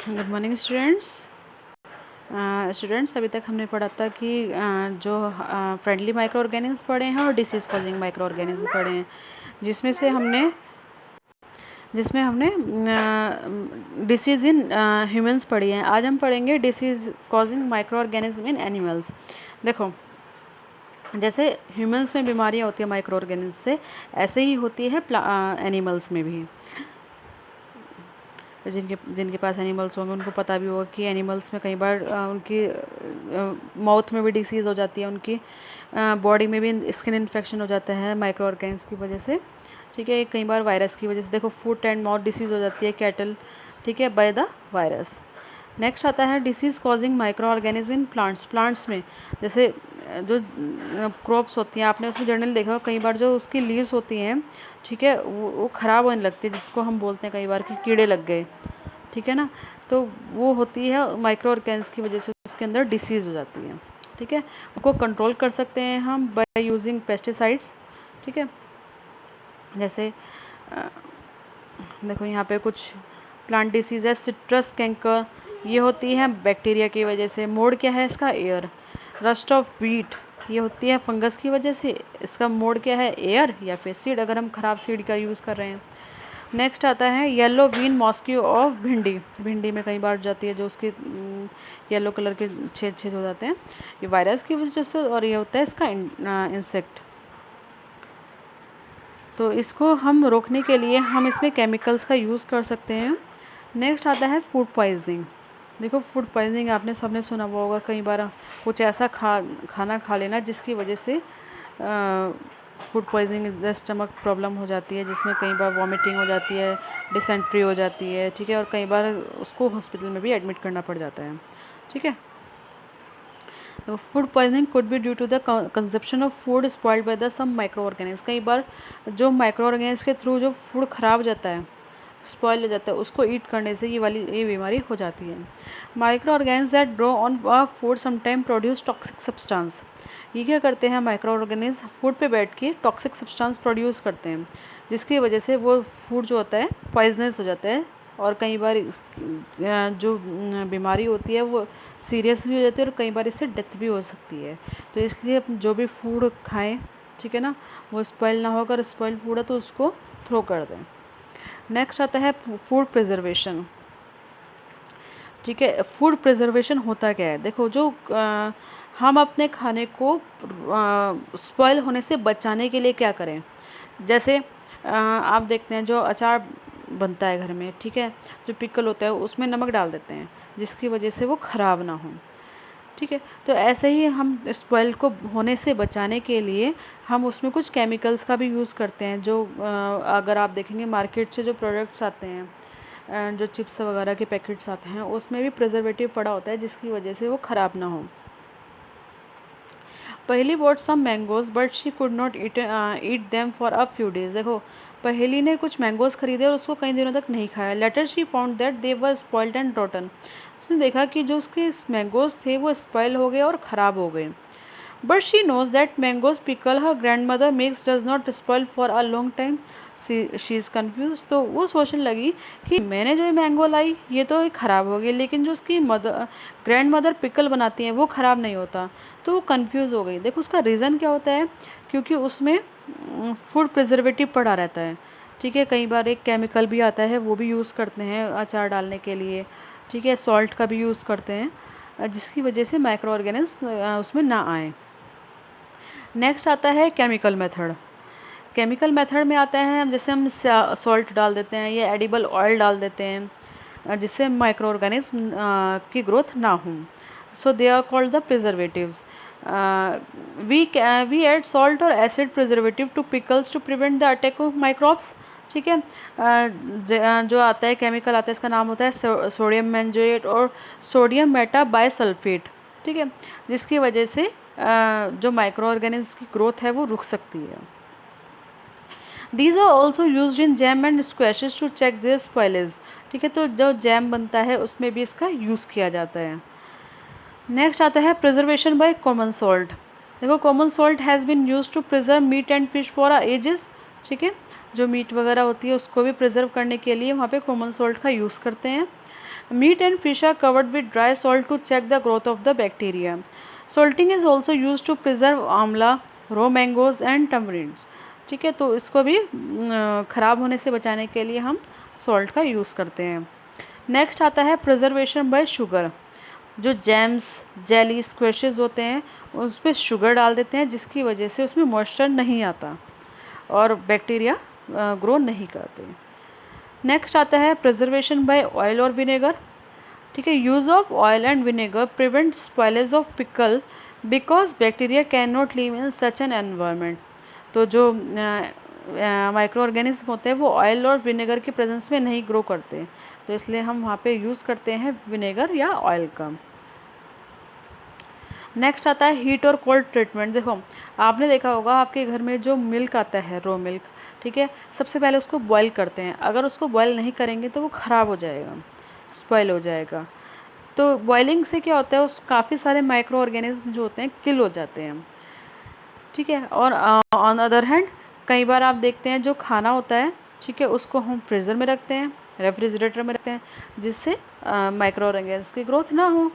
Good morning students. अभी तक हमने पढ़ा था कि जो फ्रेंडली माइक्रो ऑर्गेनिज्म पढ़े हैं और डिसीज़ कॉजिंग माइक्रो ऑर्गेनिज्म पढ़े हैं, जिसमें हमने डिसीज़ इन ह्यूमंस पढ़ी है। आज हम पढ़ेंगे disease causing micro organism in animals. देखो, जैसे ह्यूमंस में बीमारियां होती है माइक्रो ऑर्गेनिज्म से, ऐसे ही होती है एनिमल्स में भी। जिनके पास एनिमल्स होंगे उनको पता भी होगा कि एनिमल्स में कई बार उनकी माउथ में भी डिसीज़ हो जाती है, उनकी बॉडी में भी स्किन इन्फेक्शन हो जाता है माइक्रो ऑर्गेनिज्म की वजह से। ठीक है, कई बार वायरस की वजह से। देखो, फुट एंड माउथ डिसीज़ हो जाती है कैटल, ठीक है, बाय द वायरस। नेक्स्ट आता है disease causing micro organism in plants में। जैसे जो क्रॉप्स होती हैं, आपने उसमें जर्नल देखा कई बार, जो उसकी लीव्स होती हैं, ठीक है, वो ख़राब होने लगती है, जिसको हम बोलते हैं कई बार कि कीड़े लग गए, ठीक है ना। तो वो होती है माइक्रो ऑर्गेनिज्म की वजह से, उसके अंदर डिसीज़ हो जाती है। ठीक है, उनको कंट्रोल कर सकते हैं हम बाय यूजिंग पेस्टिसाइड्स। ठीक है, जैसे देखो यहाँ पे कुछ प्लांट डिसीज़ है, सिट्रस कैंकर, ये होती है बैक्टीरिया की वजह से। मोड क्या है इसका? एयर। रस्ट ऑफ व्हीट, ये होती है फंगस की वजह से। इसका मोड क्या है? एयर या फिर सीड, अगर हम ख़राब सीड का यूज़ कर रहे हैं। नेक्स्ट आता है येलो वीन मॉस्क्यू ऑफ भिंडी। भिंडी में कई बार जाती है, जो उसके येलो कलर के छेद छेद हो जाते हैं, ये वायरस की वजह से। और ये होता है इसका इंसेक्ट। तो इसको हम रोकने के लिए हम इसमें केमिकल्स का यूज़ कर सकते हैं। नेक्स्ट आता है फूड पॉइजनिंग। देखो, फूड पॉइजनिंग आपने सबने सुना हुआ होगा, कई बार कुछ ऐसा खाना खा लेना जिसकी वजह से फूड पॉइजनिंग, स्टमक प्रॉब्लम हो जाती है, जिसमें कई बार वॉमिटिंग हो जाती है, डिसेंट्री हो जाती है। ठीक है, और कई बार उसको हॉस्पिटल में भी एडमिट करना पड़ जाता है। ठीक है, तो food poisoning could be due to the consumption of food spoiled by the some microorganism. कई बार जो माइक्रो ऑर्गेनिज्म के थ्रू जो फूड ख़राब हो जाता है, स्पॉइल हो जाता है, उसको ईट करने से ये बीमारी हो जाती है। Micro organism that grow on food sometime produce toxic substance. ये क्या करते हैं? माइक्रो ऑर्गेनिज्म फूड पे बैठ के टॉक्सिक सब्सटेंस प्रोड्यूस करते हैं, जिसकी वजह से वो फूड जो होता है पॉइजनस हो जाता है। और कई बार जो बीमारी होती है वो सीरियस भी हो जाती है, और कई बार इससे डेथ भी हो सकती है। तो इसलिए जो भी फूड खाएं, ठीक है ना, वो स्पॉइल ना हो। अगर स्पॉइल फूड है तो उसको थ्रो कर दें। नेक्स्ट आता है फूड प्रिजर्वेशन। ठीक है, फूड प्रिजर्वेशन होता क्या है? देखो, जो हम अपने खाने को स्पॉइल होने से बचाने के लिए क्या करें? जैसे आप देखते हैं जो अचार बनता है घर में, ठीक है, जो पिकल होता है उसमें नमक डाल देते हैं, जिसकी वजह से वो ख़राब ना हो। ठीक है, तो ऐसे ही हम स्पॉइल को होने से बचाने के लिए हम उसमें कुछ केमिकल्स का भी यूज़ करते हैं। जो अगर आप देखेंगे मार्केट से जो प्रोडक्ट्स आते हैं, जो चिप्स वगैरह के पैकेट्स आते हैं, उसमें भी प्रिजर्वेटिव पड़ा होता है, जिसकी वजह से वो ख़राब ना हो। पहली bought some mangoes but she could not eat them for a few days. देखो, पहली ने कुछ मैंगोज़ खरीदे और उसको कई दिनों तक नहीं खाया। Later she found that they were spoiled and rotten. उसने देखा कि जो उसके मैंगोज़ थे वो स्पॉइल हो गए और ख़राब हो गए। But she knows that mangoes pickle her grandmother makes does not spoil for a long time. She is confuse. तो वो सोचने लगी कि मैंने जो मैंगो लाई ये तो ख़राब हो गई, लेकिन जो उसकी ग्रैंड मदर पिकल बनाती हैं वो ख़राब नहीं होता। तो वो कन्फ्यूज़ हो गई। देखो, उसका रीज़न क्या होता है? क्योंकि उसमें फूड प्रिजर्वेटिव पड़ा रहता है। ठीक है, कई बार एक केमिकल भी आता है, वो भी यूज़ करते हैं अचार डालने के लिए। ठीक है, सॉल्ट का भी यूज़ करते हैं, जिसकी वजह से माइक्रो ऑर्गेनिज्म उसमें ना आए। नेक्स्ट आता है केमिकल मेथड। केमिकल मेथड में आता है जैसे हम सॉल्ट डाल देते हैं या एडिबल ऑयल डाल देते हैं, जिससे माइक्रो ऑर्गेनिज्म की ग्रोथ ना हो। So they are called the preservatives. We add salt और acid preservative to pickles to prevent the attack of microbes. ठीक है, जो आता है केमिकल आता है, इसका नाम होता है सोडियम बेंजोएट और सोडियम मेटा बाइसल्फेट। ठीक है, जिसकी वजह से जो माइक्रो ऑर्गेनिज्म की ग्रोथ है वो रुक सकती है। These are also used in jam and squashes to check their spoilage। ठीक है, तो जो जैम बनता है उसमें भी इसका यूज़ किया जाता है। नेक्स्ट आता है प्रिजर्वेशन बाय कॉमन सॉल्ट। देखो, common salt has been use to preserve meat and fish for ages. ठीक है, जो मीट वगैरह होती है उसको भी प्रिजर्व करने के लिए वहाँ पे कॉमन सॉल्ट का यूज़ करते हैं। Meat and fish are covered with dry salt to check the growth of the bacteria. Salting is also used to preserve आंवला, raw mangoes and tamarinds. ठीक है, तो इसको भी ख़राब होने से बचाने के लिए हम सॉल्ट का यूज़ करते हैं। नेक्स्ट आता है प्रिजर्वेशन बाय शुगर। जो जैम्स, जेली, स्क्वैशेस होते हैं उस पर शुगर डाल देते हैं, जिसकी वजह से उसमें मॉइस्चर नहीं आता और बैक्टीरिया ग्रो नहीं करते। नेक्स्ट आता है प्रिजर्वेशन बाय ऑयल और विनेगर। ठीक है, use of oil and vinegar prevent spoilage of pickle because bacteria can not live in such an environment. तो जो माइक्रो ऑर्गेनिज्म होते हैं वो ऑयल और विनेगर की प्रेजेंस में नहीं ग्रो करते, तो इसलिए हम वहाँ पे यूज़ करते हैं विनेगर या ऑयल का। नेक्स्ट आता है हीट और कोल्ड ट्रीटमेंट। देखो, आपने देखा होगा आपके घर में जो मिल्क आता है, रो मिल्क, ठीक है, सबसे पहले उसको बॉईल करते हैं। अगर उसको बॉईल नहीं करेंगे तो वो ख़राब हो जाएगा, स्पॉइल हो जाएगा। तो बॉइलिंग से क्या होता है, उस काफ़ी सारे माइक्रो ऑर्गेनिज्म जो होते हैं किल हो जाते हैं। ठीक है, और ऑन अदर हैंड कई बार आप देखते हैं जो खाना होता है, ठीक है, उसको हम फ्रीज़र में रखते हैं, रेफ्रिजरेटर में रखते हैं, जिससे माइक्रो ऑर्गेनिज्म की ग्रोथ ना हो।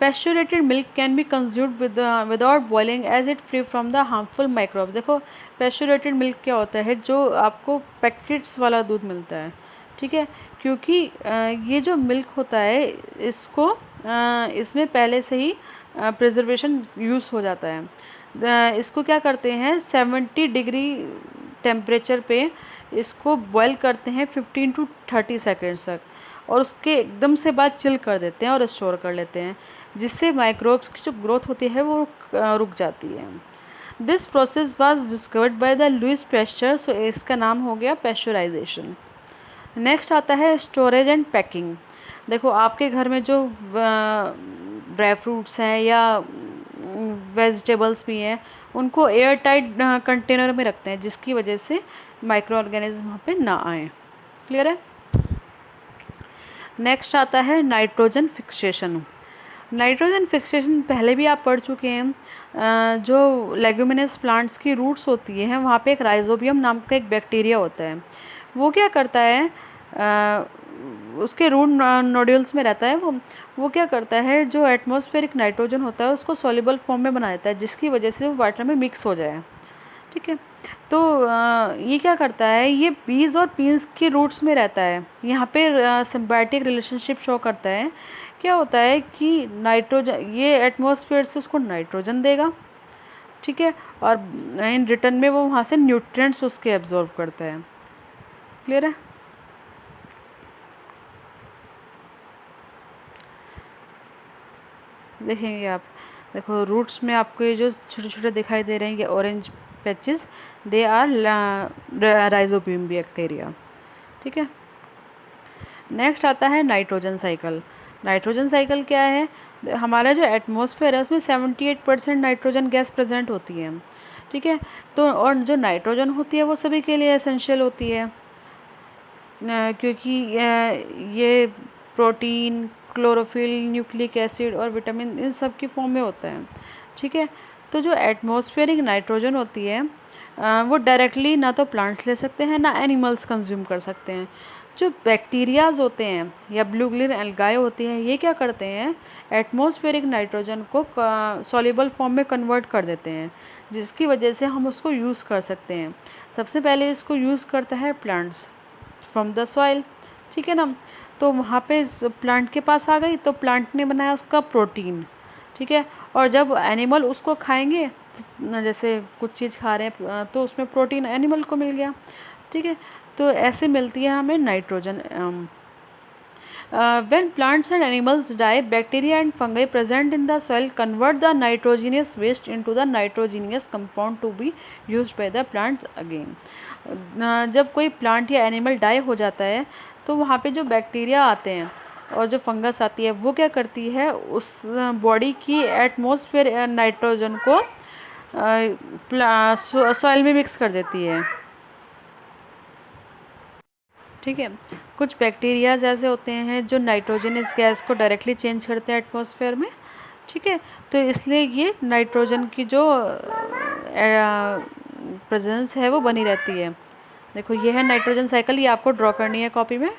Pasteurised milk can be consumed without boiling as it free from the harmful microbes. देखो, पैस्चुरेटेड मिल्क क्या होता है, जो आपको पैकेट्स वाला दूध मिलता है, ठीक है, क्योंकि ये जो मिल्क होता है इसको इसमें पहले से ही प्रिजर्वेशन यूज़ हो जाता है। इसको क्या करते हैं, 70 डिग्री टेम्परेचर पे इसको बॉईल करते हैं 15 to 30 सेकेंड्स तक, और उसके एकदम से बाद चिल कर देते हैं और स्टोर कर लेते हैं, जिससे माइक्रोब्स की जो ग्रोथ होती है वो रुक जाती है। This process was discovered by the Louis Pasteur, so इसका नाम हो गया पैस्चराइजेशन। नेक्स्ट आता है स्टोरेज एंड पैकिंग। देखो, आपके घर में जो ड्राई फ्रूट्स हैं या वेजिटेबल्स भी हैं, उनको एयर टाइट कंटेनर में रखते हैं, जिसकी वजह से माइक्रो ऑर्गेनिज्म वहाँ पे ना आए। क्लियर है। नेक्स्ट आता है नाइट्रोजन फिक्सेशन। नाइट्रोजन फिक्सेशन पहले भी आप पढ़ चुके हैं। जो लेग्यूमिनस प्लांट्स की रूट्स होती हैं, वहाँ पे एक राइजोबियम नाम का एक बैक्टीरिया होता है। वो क्या करता है, उसके रूट नोड्यूल्स में रहता है, वो क्या करता है, जो एटमॉस्फेरिक नाइट्रोजन होता है उसको सॉल्युबल फॉर्म में बना देता है, जिसकी वजह से वो वाटर में मिक्स हो जाए। ठीक है, तो ये क्या करता है, ये बीज और पीन्स की रूट्स में रहता है। यहाँ पे सिम्बायोटिक रिलेशनशिप शो करता है। क्या होता है कि नाइट्रोजन, ये एटमॉस्फेयर से उसको नाइट्रोजन देगा, ठीक है, और इन रिटर्न में वो वहाँ से न्यूट्रिएंट्स उसके एब्जॉर्ब करता है। क्लियर है। देखेंगे आप, देखो रूट्स में आपको ये जो छोटे छोटे दिखाई दे रहे हैं, ये orange patches, they are rhizobium bacteria. ठीक है। नेक्स्ट आता है नाइट्रोजन साइकिल। नाइट्रोजन साइकिल क्या है, हमारा जो एटमॉस्फेयर है उसमें 78% नाइट्रोजन गैस प्रेजेंट होती है। ठीक है, तो और जो नाइट्रोजन होती है वो सभी के लिए एसेंशियल होती है, क्योंकि ये प्रोटीन, क्लोरोफिल, न्यूक्लिक एसिड और विटामिन इन सब की फॉर्म में होता है। ठीक है, तो जो एटमॉस्फेरिक नाइट्रोजन होती है वो डायरेक्टली ना तो प्लांट्स ले सकते हैं ना एनिमल्स कंज्यूम कर सकते हैं। जो बैक्टीरियाज होते हैं या ब्लू ग्लिन एल्गाई होती हैं, ये क्या करते हैं, एटमॉस्फेरिक नाइट्रोजन को सॉल्युबल फॉर्म में कन्वर्ट कर देते हैं, जिसकी वजह से हम उसको यूज़ कर सकते हैं। सबसे पहले इसको यूज़ करता है प्लांट्स फ्रॉम द सॉइल। ठीक है ना, तो वहाँ पे प्लांट के पास आ गई तो प्लांट ने बनाया उसका प्रोटीन। ठीक है, और जब एनिमल उसको खाएंगे, जैसे कुछ चीज़ खा रहे हैं तो उसमें प्रोटीन एनिमल को मिल गया। ठीक है, तो ऐसे मिलती है हमें nitrogen. When plants and animals die, bacteria and fungi present in the soil convert the nitrogenous waste into the nitrogenous compound to be used by the plants again. जब कोई प्लांट या एनिमल डाई हो जाता है तो वहाँ पे जो बैक्टीरिया आते हैं और जो फंगस आती है वो क्या करती है, उस बॉडी की एटमॉस्फेयर नाइट्रोजन को सॉइल में मिक्स कर देती है। ठीक है, कुछ बैक्टीरियाज ऐसे होते हैं जो नाइट्रोजनस गैस को डायरेक्टली चेंज करते हैं एटमॉस्फेयर में। ठीक है, तो इसलिए ये नाइट्रोजन की जो प्रेजेंस है वो बनी रहती है। देखो, ये है नाइट्रोजन साइकिल, ये आपको ड्रॉ करनी है कॉपी में।